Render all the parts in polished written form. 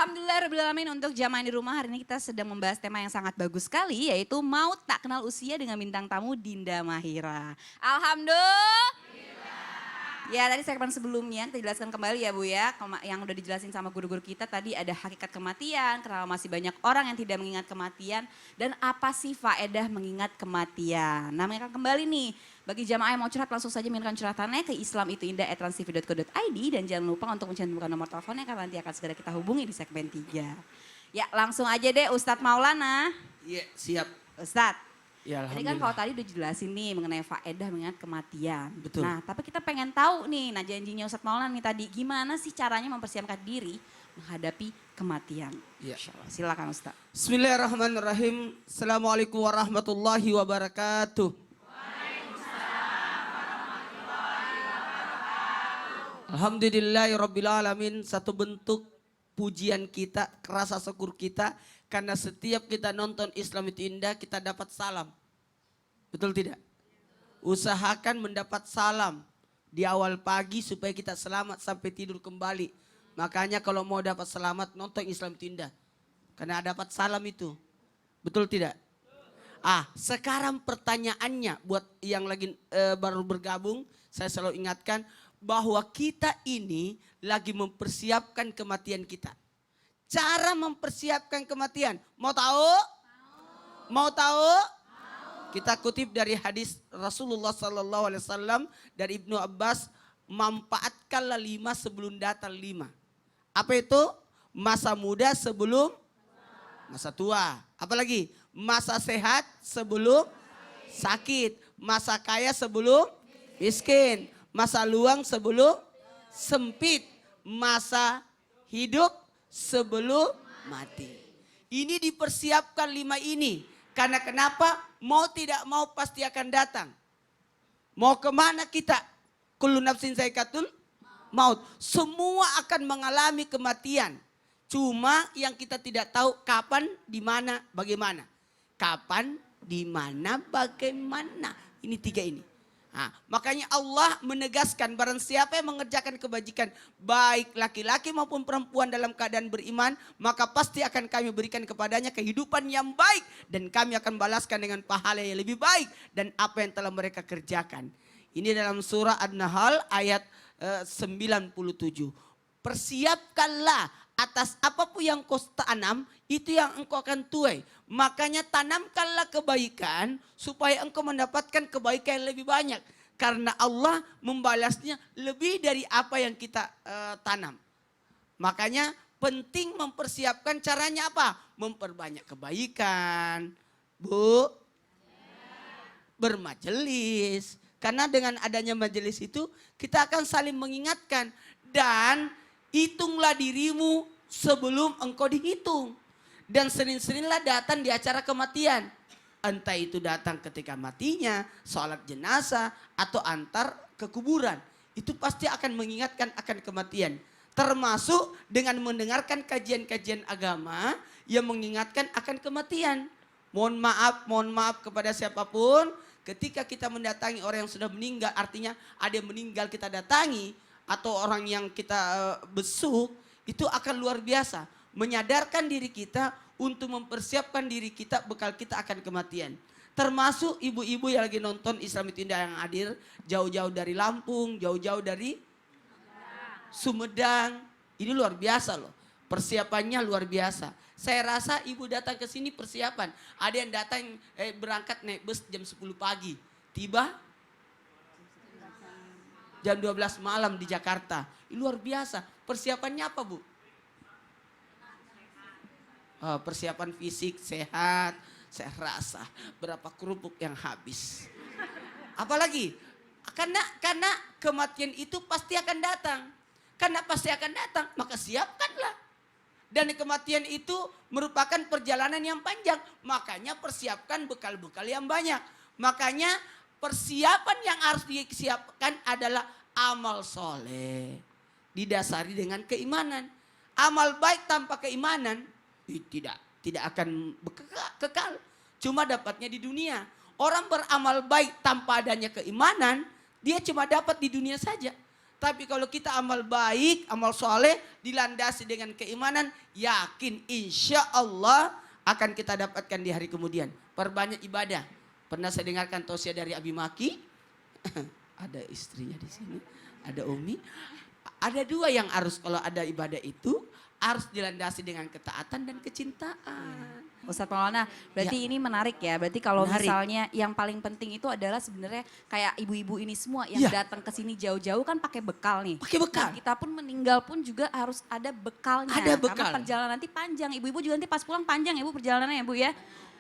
Alhamdulillahirrahmanirrahim, untuk jamaah di rumah hari ini kita sedang membahas tema yang sangat bagus sekali, yaitu Maut Tak Kenal Usia dengan bintang tamu Dinda Mahira. Alhamdulillah. Ya, tadi segmen sebelumnya kita jelaskan kembali ya Bu ya, yang udah dijelasin sama guru-guru kita tadi ada hakikat kematian, kenapa masih banyak orang yang tidak mengingat kematian, dan apa sih faedah mengingat kematian. Nah, mereka kembali nih, bagi jamaah yang mau curhat langsung saja mengirimkan curhatannya ke islamituindah@transtv.co.id dan jangan lupa untuk mencantumkan nomor teleponnya karena nanti akan segera kita hubungi di segmen 3. Ya, langsung aja deh Ustadz Maulana. Iya, siap. Ustadz. Ya, Jadi kan kalau tadi udah jelasin nih mengenai faedah mengingat kematian. Betul. Nah, tapi kita pengen tahu nih, nah janjinya Ustadz Maulana nih tadi, gimana sih caranya mempersiapkan diri menghadapi kematian? Ya. Silakan Ustadz. Bismillahirrahmanirrahim. Assalamualaikum warahmatullahi wabarakatuh. Alhamdulillahirrabbilalamin. Satu bentuk pujian kita, rasa syukur kita. Karena setiap kita nonton Islam itu Indah, kita dapat salam. Betul tidak? Usahakan mendapat salam di awal pagi supaya kita selamat sampai tidur kembali. Makanya kalau mau dapat selamat, nonton Islam itu Indah. Karena dapat salam itu. Betul tidak? Sekarang pertanyaannya buat yang lagi baru bergabung, saya selalu ingatkan bahwa kita ini lagi mempersiapkan kematian kita. Cara mempersiapkan kematian. Mau tahu? Mau tahu? Kita kutip dari hadis Rasulullah SAW dari Ibnu Abbas, manfaatkanlah 5 sebelum datang 5. Apa itu? Masa muda sebelum masa tua. Apalagi? Masa sehat sebelum sakit. Masa kaya sebelum miskin. Masa luang sebelum sempit. Masa hidup sebelum mati. Ini dipersiapkan 5 ini. Karena kenapa? Mau tidak mau pasti akan datang. Mau kemana kita? Kullu nafsin zaikatul maut. Semua akan mengalami kematian. Cuma yang kita tidak tahu kapan, di mana, bagaimana. Kapan, di mana, bagaimana. Ini 3 ini. Makanya Allah menegaskan barang siapa yang mengerjakan kebajikan baik laki-laki maupun perempuan dalam keadaan beriman, maka pasti akan kami berikan kepadanya kehidupan yang baik dan kami akan balaskan dengan pahala yang lebih baik dan apa yang telah mereka kerjakan. Ini dalam surah An-Nahl ayat 97. Persiapkanlah atas apapun yang kau tanam, itu yang engkau akan tuai. Makanya tanamkanlah kebaikan supaya engkau mendapatkan kebaikan yang lebih banyak. Karena Allah membalasnya lebih dari apa yang kita tanam. Makanya penting mempersiapkan caranya apa? Memperbanyak kebaikan. Bu, bermajelis. Karena dengan adanya majelis itu kita akan saling mengingatkan. Dan hitunglah dirimu sebelum engkau dihitung. Dan senin-seninlah datang di acara kematian. Entah itu datang ketika matinya, sholat jenazah, atau antar ke kuburan. Itu pasti akan mengingatkan akan kematian. Termasuk dengan mendengarkan kajian-kajian agama yang mengingatkan akan kematian. Mohon maaf kepada siapapun. Ketika kita mendatangi orang yang sudah meninggal, artinya ada yang meninggal kita datangi. Atau orang yang kita besuk, itu akan luar biasa. Menyadarkan diri kita untuk mempersiapkan diri kita, bekal kita akan kematian. Termasuk ibu-ibu yang lagi nonton Islam itu Indah yang hadir, jauh-jauh dari Lampung, jauh-jauh dari Sumedang. Ini luar biasa loh, persiapannya luar biasa. Saya rasa ibu datang ke sini persiapan. Ada yang datang berangkat naik bus jam 10 pagi, tiba jam 12 malam di Jakarta. Ini luar biasa. Persiapannya apa Bu? Persiapan fisik, sehat. Saya rasa berapa kerupuk yang habis. Apalagi? Karena kematian itu pasti akan datang. Karena pasti akan datang, maka siapkanlah. Dan kematian itu merupakan perjalanan yang panjang. Makanya persiapkan bekal-bekal yang banyak. Makanya persiapan yang harus disiapkan adalah amal soleh. Didasari dengan keimanan. Amal baik tanpa keimanan tidak akan kekal. Cuma dapatnya di dunia. Orang beramal baik tanpa adanya keimanan, dia cuma dapat di dunia saja. Tapi kalau kita amal baik, amal soleh, dilandasi dengan keimanan, yakin insya Allah akan kita dapatkan di hari kemudian. Perbanyak ibadah. Pernah saya dengarkan tausiah dari Abi Maki. Ada istrinya di sini, ada Umi. Ada dua yang harus kalau ada ibadah itu harus dilandasi dengan ketaatan dan kecintaan. Ustadz Maulana, berarti ini menarik ya. Berarti kalau Menarik. misalnya yang paling penting itu adalah sebenarnya kayak ibu-ibu ini semua yang Iya. datang ke sini jauh-jauh kan pakai bekal nih. Pakai bekal. Nah, kita pun meninggal pun juga harus ada bekalnya. Ada bekal. Karena perjalanan nanti panjang. Ibu-ibu juga nanti pas pulang panjang ya Bu perjalanannya ya Bu ya.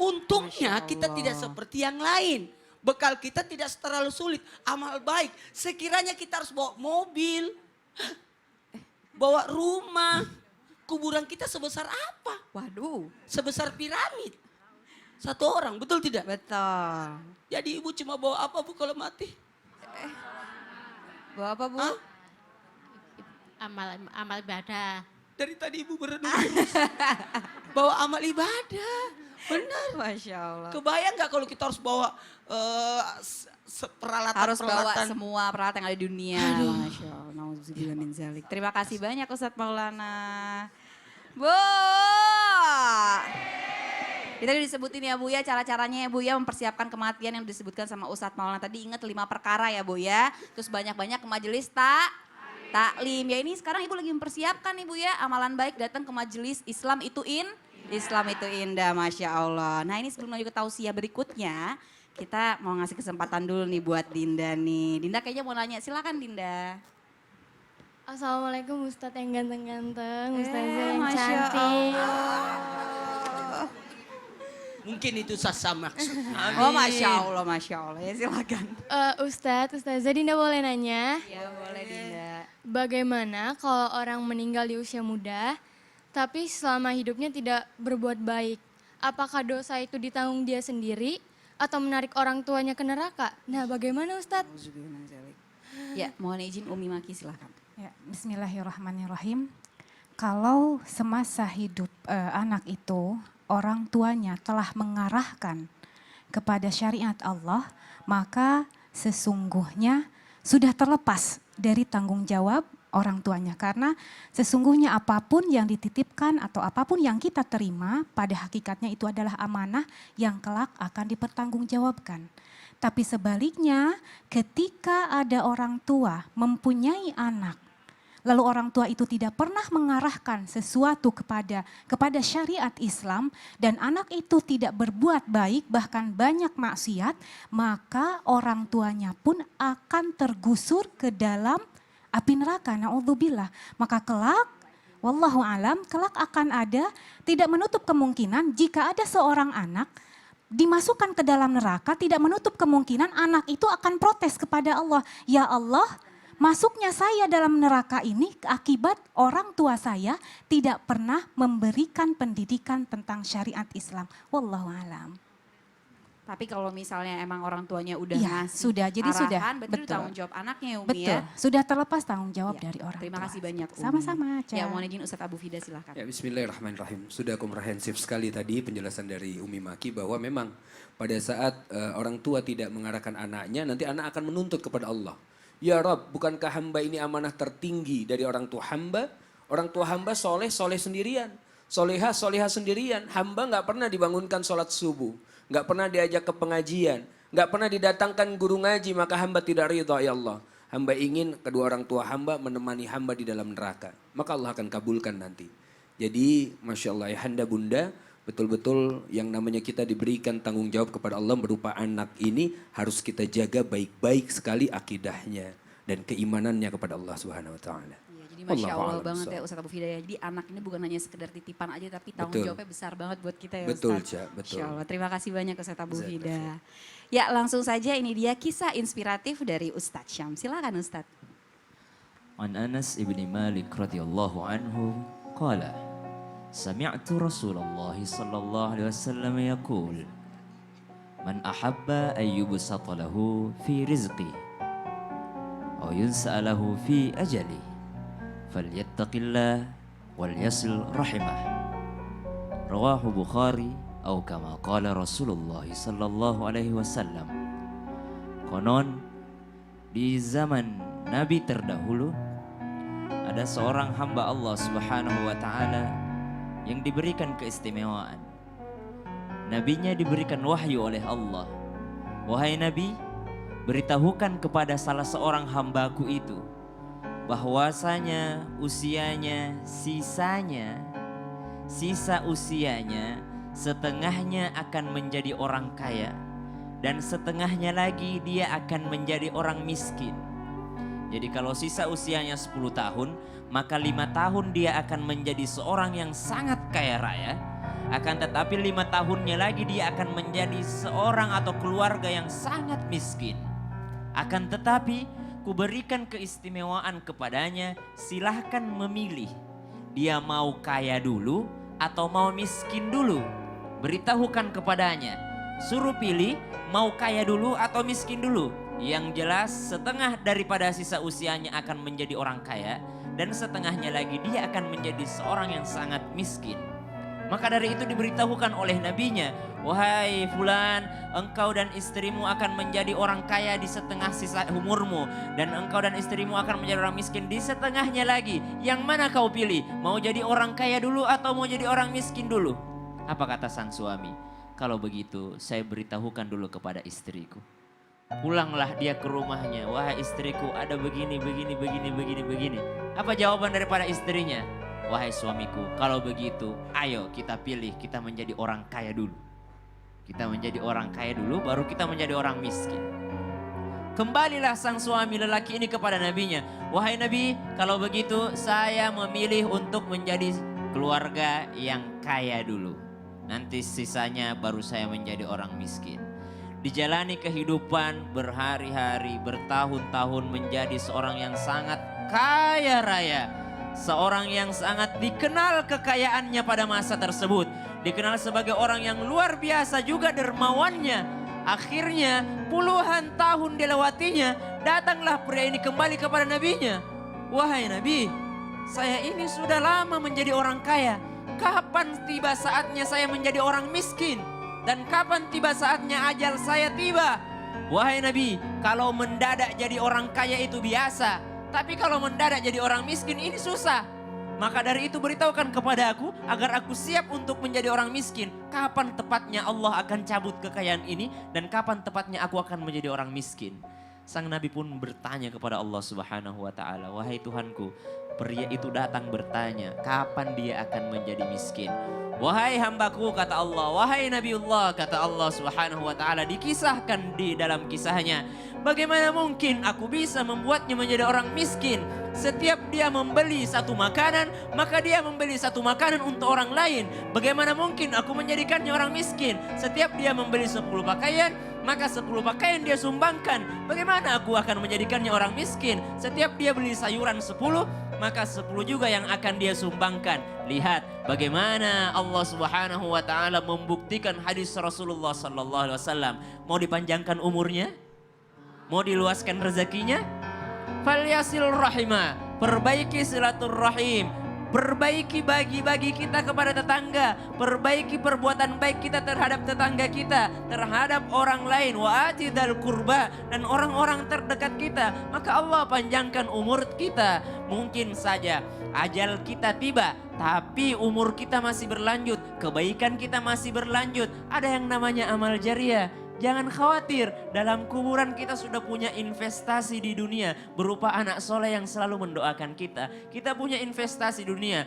Untungnya Masya kita Allah. tidak seperti yang lain. Bekal kita tidak terlalu sulit. Amal baik. Sekiranya kita harus bawa mobil. Bawa rumah. Kuburan kita sebesar apa? Waduh, Sebesar piramid. Satu orang, betul tidak? betul. Jadi ibu cuma bawa apa Bu kalau mati? Bawa apa Bu? Hah? amal ibadah. Dari tadi ibu berenung terus. Bawa amal ibadah. Benar. Masya Allah. Kebayang nggak kalau kita harus bawa peralatan-peralatan? Harus bawa semua peralatan yang ada di dunia. Masya Allah. Nauzubillah min zalik. Terima kasih banyak Ustadz Maulana. Bu. Kita udah disebutin ya Bu ya cara-caranya ya Bu ya mempersiapkan kematian yang disebutkan sama Ustadz Maulana. Tadi ingat 5 perkara ya Bu ya. Terus banyak-banyak ke majelis taklim. Ya ini sekarang Ibu lagi mempersiapkan nih Bu ya. Amalan baik datang ke majelis Islam itu Islam itu indah, Masya Allah. Nah ini sebelum lanjut ke tausiah berikutnya, kita mau ngasih kesempatan dulu nih buat Dinda nih. Dinda kayaknya mau nanya, silakan Dinda. Assalamualaikum Ustadz yang ganteng-ganteng, Ustazah yang Masya cantik. Allah. Mungkin itu sasa maksudnya. Oh Masya Allah, ya silakan. Ustazah Dinda boleh nanya, Ya boleh Dinda. bagaimana kalau orang meninggal di usia muda, tapi selama hidupnya tidak berbuat baik? Apakah dosa itu ditanggung dia sendiri atau menarik orang tuanya ke neraka? Nah bagaimana Ustadz? Ya mohon izin Umi Maki silakan. Ya, bismillahirrahmanirrahim. Kalau semasa hidup anak itu orang tuanya telah mengarahkan kepada syariat Allah, maka sesungguhnya sudah terlepas dari tanggung jawab orang tuanya. Karena sesungguhnya apapun yang dititipkan atau apapun yang kita terima pada hakikatnya itu adalah amanah yang kelak akan dipertanggungjawabkan. Tapi sebaliknya ketika ada orang tua mempunyai anak, lalu orang tua itu tidak pernah mengarahkan sesuatu kepada syariat Islam dan anak itu tidak berbuat baik bahkan banyak maksiat, maka orang tuanya pun akan tergusur ke dalam api neraka. Na'udzubillah. Maka kelak, wallahu alam, kelak akan ada, tidak menutup kemungkinan jika ada seorang anak dimasukkan ke dalam neraka, tidak menutup kemungkinan anak itu akan protes kepada Allah. Ya Allah, masuknya saya dalam neraka ini akibat orang tua saya tidak pernah memberikan pendidikan tentang syariat Islam. Wallahu alam. Tapi kalau misalnya emang orang tuanya udah Iya, ngasih sudah. Jadi arahan, sudah, berarti betul. itu tanggung jawab anaknya ya Umi Betul, ya. sudah terlepas tanggung jawab Ya, dari orang terima tua. kasih banyak Umi. Sama-sama, Ca. Ya mohon izin Ustadz Abu Fida silakan. Ya, bismillahirrahmanirrahim. Sudah komprehensif sekali tadi penjelasan dari Umi Maki bahwa memang pada saat orang tua tidak mengarahkan anaknya, nanti anak akan menuntut kepada Allah. Ya Rob, bukankah hamba ini amanah tertinggi dari orang tua hamba? Orang tua hamba soleh sendirian. Soleha sendirian. Hamba nggak pernah dibangunkan sholat subuh. Nggak pernah diajak ke pengajian. Nggak pernah didatangkan guru ngaji, maka hamba tidak ridha ya Allah. Hamba ingin kedua orang tua hamba menemani hamba di dalam neraka. Maka Allah akan kabulkan nanti. Jadi Masya Allah ayahanda bunda, betul-betul yang namanya kita diberikan tanggung jawab kepada Allah berupa anak ini harus kita jaga baik-baik sekali akidahnya dan keimanannya kepada Allah Subhanahu wa taala. Iya, jadi Masya Wallahu Allah a'lam banget ya bishawab. Ustadz Abu Fida ya. Jadi anak ini bukan hanya sekedar titipan aja tapi tanggung Betul. jawabnya besar banget buat kita ya Betul, Ustadz. Ca, betul. Masya Allah, terima kasih banyak Ustadz Abu Jazakallah Fida. khair. Ya langsung saja ini dia kisah inspiratif dari Ustadz Syam. Silakan Ustadz. عن أنس بن مالك رضي الله عنه قال سمعت رسول الله صلى الله عليه وسلم يقول من أحب أن يبسط له في رزقه أو ينسأ له في أجله فليتق الله وليصل رحمه رواه بخاري أو كما قال رسول الله صلى الله عليه wasallam. Konon di zaman nabi terdahulu, ada seorang hamba Allah Subhanahu wa taala yang diberikan keistimewaan. Nabinya diberikan wahyu oleh Allah. Wahai Nabi, beritahukan kepada salah seorang hambaku itu bahwasanya usianya sisa usianya setengahnya akan menjadi orang kaya dan setengahnya lagi dia akan menjadi orang miskin. Jadi kalau sisa usianya 10 tahun, maka 5 tahun dia akan menjadi seorang yang sangat kaya raya. Akan tetapi 5 tahunnya lagi dia akan menjadi seorang atau keluarga yang sangat miskin. Akan tetapi kuberikan keistimewaan kepadanya, silahkan memilih. Dia mau kaya dulu atau mau miskin dulu. Beritahukan kepadanya, suruh pilih mau kaya dulu atau miskin dulu. Yang jelas setengah daripada sisa usianya akan menjadi orang kaya dan setengahnya lagi dia akan menjadi seorang yang sangat miskin. Maka dari itu diberitahukan oleh nabinya, wahai fulan, engkau dan istrimu akan menjadi orang kaya di setengah sisa umurmu. Dan engkau dan istrimu akan menjadi orang miskin di setengahnya lagi. Yang mana kau pilih? Mau jadi orang kaya dulu atau mau jadi orang miskin dulu? Apa kata sang suami? Kalau begitu saya beritahukan dulu kepada istriku. Pulanglah dia ke rumahnya, wahai istriku ada begini. Apa jawaban daripada istrinya? Wahai suamiku, kalau begitu ayo kita pilih, kita menjadi orang kaya dulu. Kita menjadi orang kaya dulu baru kita menjadi orang miskin. Kembalilah sang suami lelaki ini kepada nabinya. Wahai Nabi, kalau begitu saya memilih untuk menjadi keluarga yang kaya dulu. Nanti sisanya baru saya menjadi orang miskin. Dijalani kehidupan berhari-hari, bertahun-tahun menjadi seorang yang sangat kaya raya. Seorang yang sangat dikenal kekayaannya pada masa tersebut. Dikenal sebagai orang yang luar biasa juga dermawannya. Akhirnya puluhan tahun dilewatinya, datanglah pria ini kembali kepada nabinya. Wahai Nabi, saya ini sudah lama menjadi orang kaya. Kapan tiba saatnya saya menjadi orang miskin? Dan kapan tiba saatnya ajal saya tiba? Wahai Nabi, kalau mendadak jadi orang kaya itu biasa. Tapi kalau mendadak jadi orang miskin ini susah. Maka dari itu beritahukan kepada aku agar aku siap untuk menjadi orang miskin. Kapan tepatnya Allah akan cabut kekayaan ini dan kapan tepatnya aku akan menjadi orang miskin. Sang Nabi pun bertanya kepada Allah Subhanahu wa taala, wahai Tuhanku, pria itu datang bertanya, kapan dia akan menjadi miskin? Wahai hambaku, kata Allah, wahai Nabiullah, kata Allah Subhanahu wa taala, dikisahkan di dalam kisahnya, bagaimana mungkin aku bisa membuatnya menjadi orang miskin? Setiap dia membeli satu makanan, maka dia membeli satu makanan untuk orang lain. Bagaimana mungkin aku menjadikannya orang miskin? Setiap dia membeli 10 pakaian, maka 10 pakaian dia sumbangkan. Bagaimana aku akan menjadikannya orang miskin? Setiap dia beli sayuran 10, maka 10 juga yang akan dia sumbangkan. Lihat bagaimana Allah Subhanahu wa taala membuktikan hadis Rasulullah sallallahu alaihi wasallam. Mau dipanjangkan umurnya? Mau diluaskan rezekinya? Falyasil rahimah, perbaiki silaturrahim. Perbaiki bagi-bagi kita kepada tetangga. Perbaiki perbuatan baik kita terhadap tetangga kita. Terhadap orang lain. Wa atidal kurba. Dan orang-orang terdekat kita. Maka Allah panjangkan umur kita. Mungkin saja ajal kita tiba. Tapi umur kita masih berlanjut. Kebaikan kita masih berlanjut. Ada yang namanya amal jariah. Jangan khawatir, dalam kuburan kita sudah punya investasi di dunia berupa anak soleh yang selalu mendoakan kita. Kita punya investasi dunia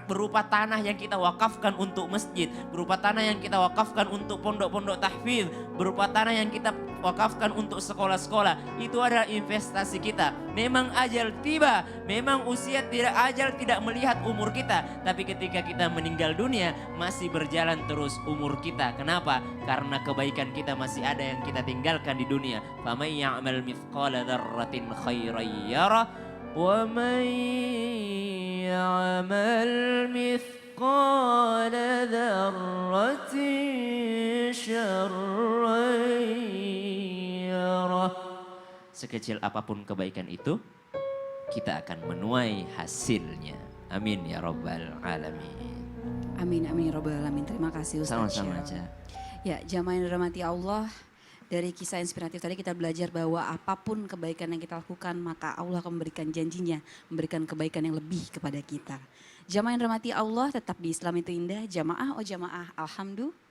berupa tanah yang kita wakafkan untuk masjid, berupa tanah yang kita wakafkan untuk pondok-pondok tahfidz, berupa tanah yang kita wakafkan untuk sekolah-sekolah. Itu adalah investasi kita. Memang ajal tiba, memang usia tidak ajal tidak melihat umur kita, tapi ketika kita meninggal dunia masih berjalan terus umur kita. Kenapa? Karena kebaikan kita masih ada yang kita tinggalkan di dunia. Faman ya'mal mithqala dzarratin khairan yarah wa man ya'mal mithqala dzarratin syarran yarah. Sekecil apapun kebaikan itu, kita akan menuai hasilnya. Amin ya rabbal alamin. Amin amin ya rabbal alamin. Terima kasih Ustaz. Sama-sama aja. Ya, jamaah yang dirahmati Allah, Dari kisah inspiratif tadi kita belajar bahwa apapun kebaikan yang kita lakukan maka Allah akan memberikan janjinya, memberikan kebaikan yang lebih kepada kita. Jamaah yang dirahmati Allah, tetap di Islam itu indah. Jamaah oh jamaah, alhamdulillah.